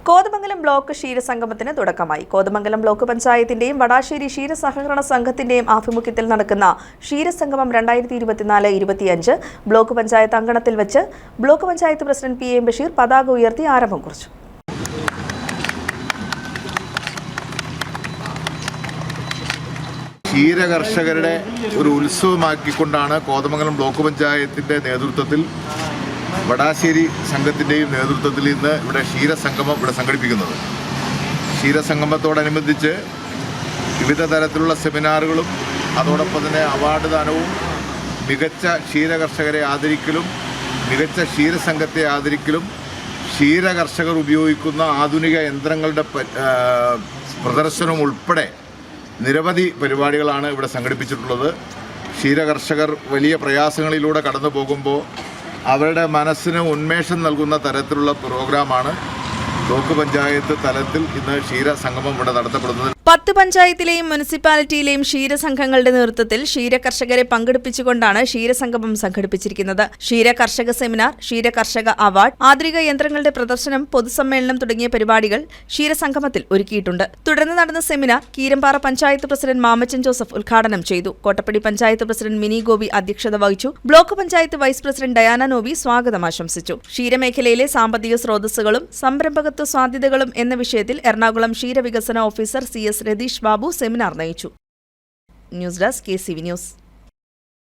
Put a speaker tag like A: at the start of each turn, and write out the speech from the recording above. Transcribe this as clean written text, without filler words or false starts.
A: Kothamangalam block ക്ഷീരസംഗമത്തിന് തുടക്കമായി. Kothamangalam block പഞ്ചായത്തിന്റെയും Vadassery ക്ഷീര സഹകരണ സംഘത്തിന്റെയും ആഭിമുഖ്യത്തിൽ നടക്കുന്ന ക്ഷീരസംഗമം 2024-25 ബ്ലോക്ക് പഞ്ചായത്ത് അങ്കണത്തിൽ വെച്ച് block panchayat president P M Basheer പതാക ഉയർത്തി ആരംഭം കുറിച്ചു.
B: ക്ഷീര കർഷകരുടെ ഒരു ഉത്സവമാക്കിക്കൊണ്ടാണ് കോതമംഗലം ബ്ലോക്ക് പഞ്ചായത്തിന്റെ നേതൃത്വത്തിൽ വടാശ്ശേരി സംഘത്തിൻ്റെയും നേതൃത്വത്തിൽ ഇന്ന് ഇവിടെ ക്ഷീരസംഗമം സംഘടിപ്പിക്കുന്നത്. ക്ഷീരസംഗമത്തോടനുബന്ധിച്ച് വിവിധ തരത്തിലുള്ള സെമിനാറുകളും അതോടൊപ്പം തന്നെ അവാർഡ് ദാനവും മികച്ച ക്ഷീര കർഷകരെ ആദരിക്കലും മികച്ച ക്ഷീരസംഘത്തെ ആദരിക്കലും ക്ഷീര കർഷകർ ഉപയോഗിക്കുന്ന ആധുനിക യന്ത്രങ്ങളുടെ പ്രദർശനവും ഉൾപ്പെടെ നിരവധി പരിപാടികളാണ് ഇവിടെ സംഘടിപ്പിച്ചിട്ടുള്ളത്. ക്ഷീര കർഷകർ വലിയ പ്രയാസങ്ങളിലൂടെ കടന്നു പോകുമ്പോൾ അവരുടെ മനസ്സിന് ഉന്മേഷം നൽകുന്ന തരത്തിലുള്ള പ്രോഗ്രാമാണ് ബ്ലോക്ക് പഞ്ചായത്ത് തലത്തിൽ ഇന്ന് ക്ഷീരസംഗമം ഇവിടെ നടത്തപ്പെടുന്നത്.
A: 10 പഞ്ചായത്തിലെയും മുനിസിപ്പാലിറ്റിയിലെയും ക്ഷീരസംഘങ്ങളുടെ നേതൃത്വത്തിൽ ക്ഷീര കർഷകരെ പങ്കെടുപ്പിച്ചുകൊണ്ടാണ് ക്ഷീരസംഗമം സംഘടിപ്പിച്ചിരിക്കുന്നത്. ക്ഷീര കർഷക സെമിനാർ, ക്ഷീര കർഷക അവാർഡ്, ആധുനിക യന്ത്രങ്ങളുടെ പ്രദർശനം, പൊതുസമ്മേളനം തുടങ്ങിയ പരിപാടികൾ ക്ഷീരസംഗമത്തിൽ ഒരുക്കിയിട്ടുണ്ട്. തുടർന്ന് നടന്ന seminar Keerampara panchayat president Mamachan Joseph ഉദ്ഘാടനം ചെയ്തു. കോട്ടപ്പടി പഞ്ചായത്ത് പ്രസിഡന്റ് മിനി ഗോപി അധ്യക്ഷത വഹിച്ചു. Block panchayat vice president Diana Novi സ്വാഗതം ആശംസിച്ചു. ക്ഷീരമേഖലയിലെ സാമ്പത്തിക സ്രോതസ്സുകളും സംരംഭകത്വ സാധ്യതകളും എന്ന വിഷയത്തിൽ എറണാകുളം ക്ഷീരവികസന officer CS Ratheesh Babu seminar നയിച്ചു. News desk KCV news.